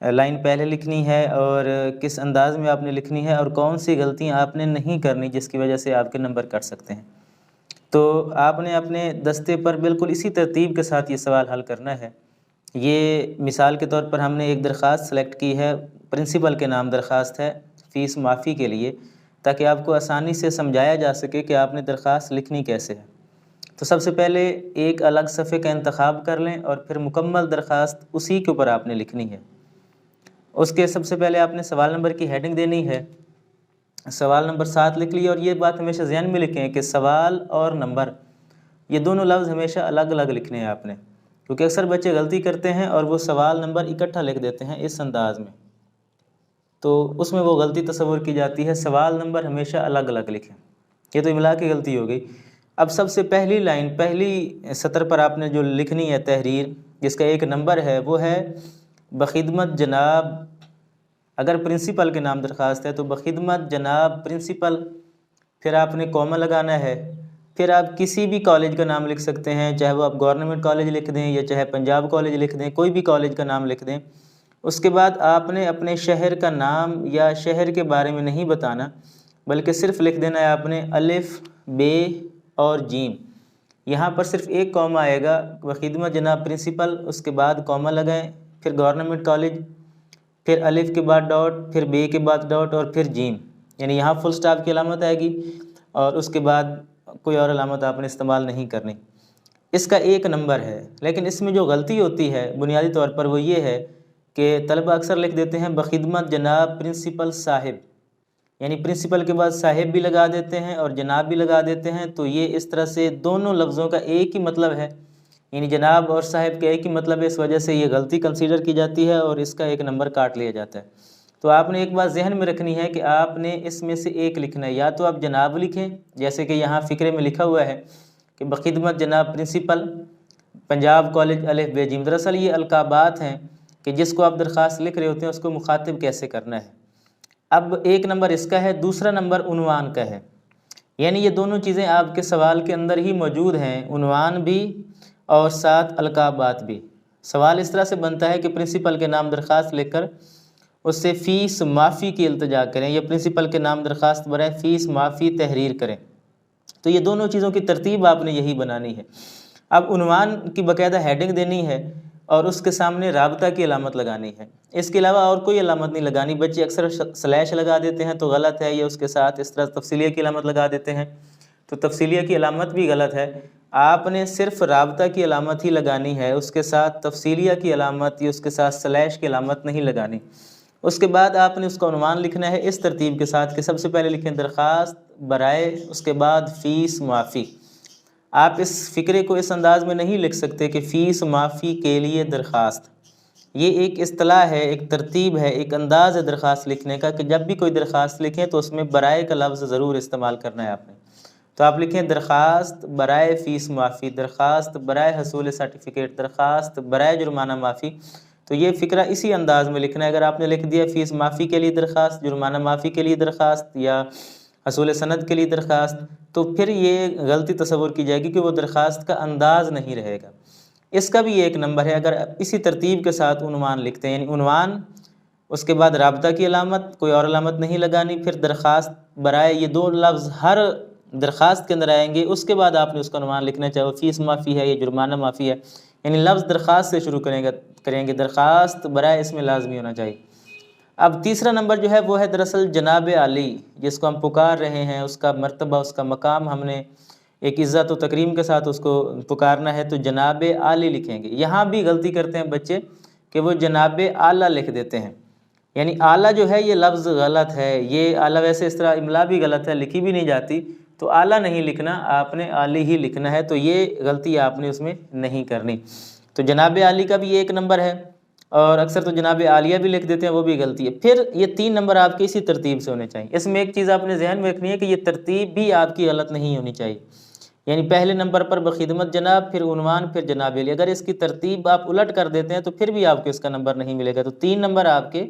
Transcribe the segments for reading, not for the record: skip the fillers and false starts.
Line پہلے لکھنی ہے اور کس انداز میں آپ نے لکھنی ہے اور کون سی غلطیاں آپ نے نہیں کرنی جس کی وجہ سے آپ کے نمبر کٹ سکتے ہیں۔ تو آپ نے اپنے دستے پر بالکل اسی ترتیب کے ساتھ یہ سوال حل کرنا ہے۔ یہ مثال کے طور پر ہم نے ایک درخواست سلیکٹ کی ہے، پرنسپل کے نام درخواست ہے فیس معافی کے لیے، تاکہ آپ کو آسانی سے سمجھایا جا سکے کہ آپ نے درخواست لکھنی کیسے ہے۔ تو سب سے پہلے ایک الگ صفحے کا انتخاب کر لیں اور پھر مکمل درخواست اسی کے اوپر آپ نے لکھنی ہے۔ اس کے سب سے پہلے آپ نے سوال نمبر کی ہیڈنگ دینی ہے، سوال نمبر 7 لکھ لیے، اور یہ بات ہمیشہ ذہن میں لکھیں کہ سوال اور نمبر یہ دونوں لفظ ہمیشہ الگ الگ لکھنے ہیں آپ نے، کیونکہ اکثر بچے غلطی کرتے ہیں اور وہ سوال نمبر اکٹھا لکھ دیتے ہیں اس انداز میں، تو اس میں وہ غلطی تصور کی جاتی ہے۔ سوال نمبر ہمیشہ الگ الگ لکھیں، یہ تو املا کی غلطی ہو گئی۔ اب سب سے پہلی لائن، پہلی سطر پر آپ نے جو لکھنی ہے تحریر جس کا ایک نمبر ہے، وہ ہے بخدمت جناب، اگر پرنسپل کے نام درخواست ہے تو بخدمت جناب پرنسپل، پھر آپ نے کوما لگانا ہے، پھر آپ کسی بھی کالج کا نام لکھ سکتے ہیں، چاہے وہ آپ گورنمنٹ کالج لکھ دیں یا چاہے پنجاب کالج لکھ دیں، کوئی بھی کالج کا نام لکھ دیں۔ اس کے بعد آپ نے اپنے شہر کا نام یا شہر کے بارے میں نہیں بتانا، بلکہ صرف لکھ دینا ہے آپ نے الف ب اور جیم، یہاں پر صرف ایک کوما آئے گا، بخدمت جناب پرنسپل، اس کے بعد کوما لگائیں، پھر گورنمنٹ کالج، پھر الف کے بعد ڈاٹ، پھر بے کے بعد ڈاٹ اور پھر جیم، یعنی یہاں فل سٹاپ کی علامت آئے گی اور اس کے بعد کوئی اور علامت آپ نے استعمال نہیں کرنی۔ اس کا ایک نمبر ہے، لیکن اس میں جو غلطی ہوتی ہے بنیادی طور پر وہ یہ ہے کہ طلبہ اکثر لکھ دیتے ہیں بخدمت جناب پرنسپل صاحب، یعنی پرنسپل کے بعد صاحب بھی لگا دیتے ہیں اور جناب بھی لگا دیتے ہیں، تو یہ اس طرح سے دونوں لفظوں کا ایک ہی مطلب ہے، یعنی جناب اور صاحب کا ایک ہی مطلب ہے، اس وجہ سے یہ غلطی کنسیڈر کی جاتی ہے اور اس کا ایک نمبر کاٹ لیا جاتا ہے۔ تو آپ نے ایک بات ذہن میں رکھنی ہے کہ آپ نے اس میں سے ایک لکھنا ہے، یا تو آپ جناب لکھیں جیسے کہ یہاں فقرے میں لکھا ہوا ہے کہ بخدمت جناب پرنسپل پنجاب کالج الف ب جیم، دراصل یہ القابات ہیں کہ جس کو آپ درخواست لکھ رہے ہوتے ہیں اس کو مخاطب کیسے کرنا ہے۔ اب ایک نمبر اس کا ہے، دوسرا نمبر عنوان کا ہے، یعنی یہ دونوں چیزیں آپ کے سوال کے اندر ہی موجود ہیں، عنوان بھی اور ساتھ القابات بھی۔ سوال اس طرح سے بنتا ہے کہ پرنسپل کے نام درخواست لکھ کر اس سے فیس معافی کی التجا کریں یا پرنسپل کے نام درخواست برائے فیس معافی تحریر کریں، تو یہ دونوں چیزوں کی ترتیب آپ نے یہی بنانی ہے۔ اب عنوان کی باقاعدہ ہیڈنگ دینی ہے اور اس کے سامنے رابطہ کی علامت لگانی ہے، اس کے علاوہ اور کوئی علامت نہیں لگانی۔ بچے اکثر سلیش لگا دیتے ہیں تو غلط ہے، یہ اس کے ساتھ اس طرح تفصیلیہ کی علامت لگا دیتے ہیں تو تفصیلیہ کی علامت بھی غلط ہے۔ آپ نے صرف رابطہ کی علامت ہی لگانی ہے، اس کے ساتھ تفصیلیہ کی علامت یا اس کے ساتھ سلیش کی علامت نہیں لگانی۔ اس کے بعد آپ نے اس کا عنوان لکھنا ہے اس ترتیب کے ساتھ کہ سب سے پہلے لکھیں درخواست برائے، اس کے بعد فیس معافی۔ آپ اس فقرے کو اس انداز میں نہیں لکھ سکتے کہ فیس معافی کے لیے درخواست، یہ ایک اصطلاح ہے، ایک ترتیب ہے، ایک انداز ہے درخواست لکھنے کا کہ جب بھی کوئی درخواست لکھیں تو اس میں برائے کا لفظ ضرور استعمال کرنا ہے آپ نے۔ تو آپ لکھیں درخواست برائے فیس معافی، درخواست برائے حصول سرٹیفکیٹ، درخواست برائے جرمانہ معافی۔ تو یہ فقرہ اسی انداز میں لکھنا ہے۔ اگر آپ نے لکھ دیا فیس معافی کے لیے درخواست، جرمانہ معافی کے لیے درخواست یا حصول سند کے لیے درخواست، تو پھر یہ غلطی تصور کی جائے گی کہ وہ درخواست کا انداز نہیں رہے گا۔ اس کا بھی ایک نمبر ہے، اگر اسی ترتیب کے ساتھ عنوان لکھتے ہیں، یعنی عنوان اس کے بعد رابطہ کی علامت، کوئی اور علامت نہیں لگانی، پھر درخواست برائے، یہ دو لفظ ہر درخواست کے اندر آئیں گے، اس کے بعد آپ نے اس کا عنوان لکھنا ہے، چاہے وہ فیس معافی ہے یا جرمانہ معافی ہے، یعنی لفظ درخواست سے شروع کریں گے، درخواست برائے اس میں لازمی ہونا چاہیے۔ اب تیسرا نمبر جو ہے وہ ہے دراصل جناب عالی، جس کو ہم پکار رہے ہیں، اس کا مرتبہ، اس کا مقام ہم نے ایک عزت و تکریم کے ساتھ اس کو پکارنا ہے، تو جناب عالی لکھیں گے۔ یہاں بھی غلطی کرتے ہیں بچے کہ وہ جناب اعلیٰ لکھ دیتے ہیں، یعنی اعلیٰ جو ہے یہ لفظ غلط ہے، یہ اعلیٰ ویسے اس طرح املا بھی غلط ہے، لکھی بھی نہیں جاتی، تو اعلیٰ نہیں لکھنا، آپ نے عالی ہی لکھنا ہے، تو یہ غلطی آپ نے اس میں نہیں کرنی۔ تو جناب عالی کا بھی ایک نمبر ہے، اور اکثر تو جناب عالیہ بھی لکھ دیتے ہیں، وہ بھی غلطی ہے۔ پھر یہ 3 نمبر آپ کے اسی ترتیب سے ہونے چاہیے۔ اس میں ایک چیز آپ نے ذہن میں رکھنی ہے کہ یہ ترتیب بھی آپ کی غلط نہیں ہونی چاہیے، یعنی پہلے نمبر پر بخدمت جناب، پھر عنوان، پھر جناب علی، اگر اس کی ترتیب آپ الٹ کر دیتے ہیں تو پھر بھی آپ کو اس کا نمبر نہیں ملے گا۔ تو 3 نمبر آپ کے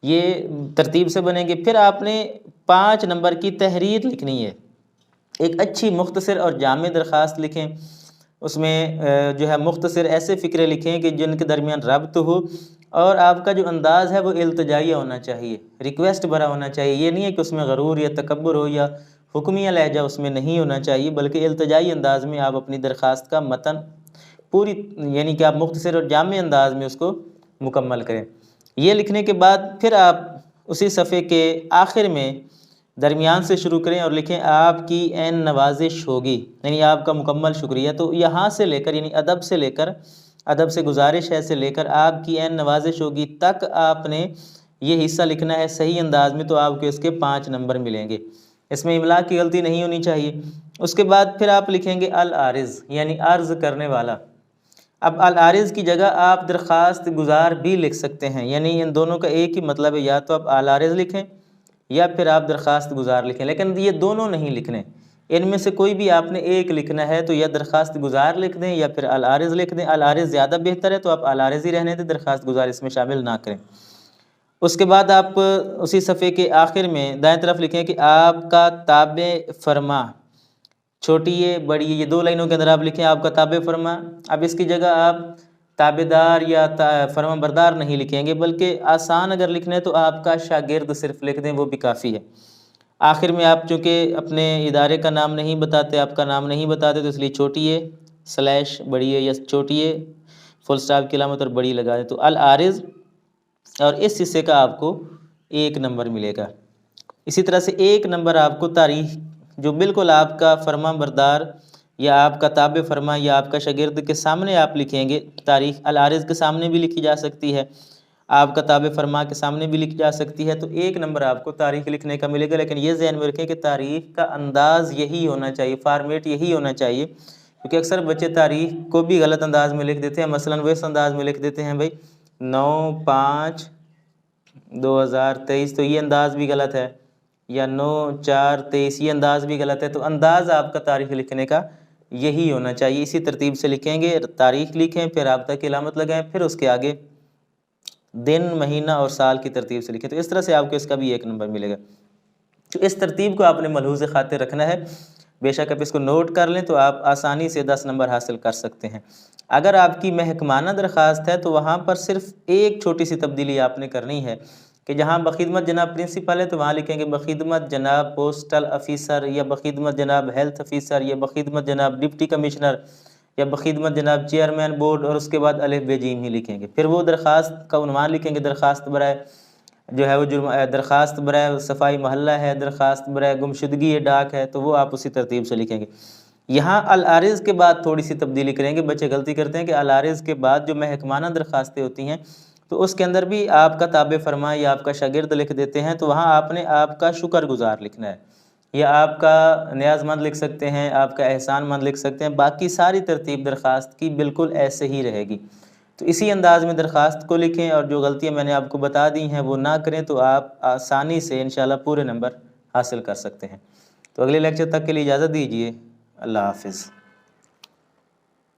یہ ترتیب سے بنیں گے۔ پھر آپ نے 5 نمبر کی تحریر لکھنی ہے، ایک اچھی مختصر اور جامع درخواست لکھیں، اس میں جو ہے مختصر ایسے فقرے لکھیں کہ جن کے درمیان ربط ہو، اور آپ کا جو انداز ہے وہ التجائیہ ہونا چاہیے، ریکویسٹ بھرا ہونا چاہیے. یہ نہیں ہے کہ اس میں غرور یا تکبر ہو یا حکمیہ لہجہ اس میں نہیں ہونا چاہیے، بلکہ التجائی انداز میں آپ اپنی درخواست کا متن پوری، یعنی کہ آپ مختصر اور جامع انداز میں اس کو مکمل کریں. یہ لکھنے کے بعد پھر آپ اسی صفحے کے آخر میں درمیان سے شروع کریں اور لکھیں آپ کی عین نوازش ہوگی، یعنی آپ کا مکمل شکریہ. تو یہاں سے لے کر، یعنی ادب سے لے کر، ادب سے گزارش ہے سے لے کر آپ کی عین نوازش ہوگی تک آپ نے یہ حصہ لکھنا ہے صحیح انداز میں، تو آپ کو اس کے 5 نمبر ملیں گے. اس میں املا کی غلطی نہیں ہونی چاہیے. اس کے بعد پھر آپ لکھیں گے العارض، یعنی عرض کرنے والا. اب العارض کی جگہ آپ درخواست گزار بھی لکھ سکتے ہیں، یعنی ان دونوں کا ایک ہی مطلب ہے، یا تو آپ العارض لکھیں یا پھر آپ درخواست گزار لکھیں، لیکن یہ دونوں نہیں لکھنے. ان میں سے کوئی بھی آپ نے ایک لکھنا ہے، تو یا درخواست گزار لکھ دیں یا پھر العارض لکھ دیں. العارض زیادہ بہتر ہے، تو آپ العارض ہی رہنے دیں، درخواست گزار اس میں شامل نہ کریں. اس کے بعد آپ اسی صفحے کے آخر میں دائیں طرف لکھیں کہ آپ کا تابع فرما، چھوٹی یہ بڑی یہ 2 لائنوں کے اندر آپ لکھیں آپ کا تابع فرما. اب اس کی جگہ آپ تابع دار یا فرما بردار نہیں لکھیں گے، بلکہ آسان اگر لکھنا ہے تو آپ کا شاگرد صرف لکھ دیں، وہ بھی کافی ہے. آخر میں آپ چونکہ اپنے ادارے کا نام نہیں بتاتے، آپ کا نام نہیں بتاتے، تو اس لیے چھوٹی ہے سلیش بڑی ہے، یا چھوٹی ہے فل اسٹاپ کی علامت اور بڑی لگا دیں. تو العارض، اور اس حصے کا آپ کو 1 نمبر ملے گا. اسی طرح سے 1 نمبر آپ کو تاریخ، جو بالکل آپ کا فرما بردار یا آپ کا تابع فرما یا آپ کا شاگرد کے سامنے آپ لکھیں گے. تاریخ العارض کے سامنے بھی لکھی جا سکتی ہے، آپ کا تابع فرما کے سامنے بھی لکھی جا سکتی ہے. تو 1 نمبر آپ کو تاریخ لکھنے کا ملے گا. لیکن یہ ذہن میں رکھیں کہ تاریخ کا انداز یہی ہونا چاہیے، فارمیٹ یہی ہونا چاہیے، کیونکہ اکثر بچے تاریخ کو بھی غلط انداز میں لکھ دیتے ہیں. مثلاً وہ اس انداز میں لکھ دیتے ہیں 9/5/2023، تو یہ انداز بھی غلط ہے، یا 9/4/23 یہ انداز بھی غلط ہے. تو انداز آپ کا تاریخ لکھنے کا یہی ہونا چاہیے. اسی ترتیب سے لکھیں گے، تاریخ لکھیں، پھر رابطہ کی علامت لگائیں، پھر اس کے آگے دن، مہینہ اور سال کی ترتیب سے لکھیں. تو اس طرح سے آپ کو اس کا بھی 1 نمبر ملے گا. تو اس ترتیب کو آپ نے ملحوظ خاطر رکھنا ہے. بے شک آپ اس کو نوٹ کر لیں تو آپ آسانی سے 10 نمبر حاصل کر سکتے ہیں. اگر آپ کی محکمانہ درخواست ہے تو وہاں پر صرف ایک چھوٹی سی تبدیلی آپ نے کرنی ہے کہ جہاں بخدمت جناب پرنسپل ہے تو وہاں لکھیں گے بخدمت جناب پوسٹل آفیسر، یا بخدمت جناب ہیلتھ آفیسر، یا بخدمت جناب ڈپٹی کمشنر، یا بخدمت جناب چیئرمین بورڈ، اور اس کے بعد الف ب ج ہی لکھیں گے. پھر وہ درخواست کا عنوان لکھیں گے، درخواست برائے جو ہے وہ درخواست برائے صفائی محلہ ہے، درخواست برائے گمشدگی ڈاک ہے، تو وہ آپ اسی ترتیب سے لکھیں گے. یہاں العارض کے بعد تھوڑی سی تبدیلی کریں گے. بچے غلطی کرتے ہیں کہ العارض کے بعد جو محکمانہ درخواستیں ہوتی ہیں تو اس کے اندر بھی آپ کا تابع فرما یا آپ کا شاگرد لکھ دیتے ہیں. تو وہاں آپ نے آپ کا شکر گزار لکھنا ہے، یا آپ کا نیاز مند لکھ سکتے ہیں، آپ کا احسان مند لکھ سکتے ہیں. باقی ساری ترتیب درخواست کی بالکل ایسے ہی رہے گی. تو اسی انداز میں درخواست کو لکھیں، اور جو غلطیاں میں نے آپ کو بتا دی ہیں وہ نہ کریں، تو آپ آسانی سے انشاءاللہ پورے نمبر حاصل کر سکتے ہیں. تو اگلے لیکچر تک کے لیے اجازت دیجیے. اللہ حافظ.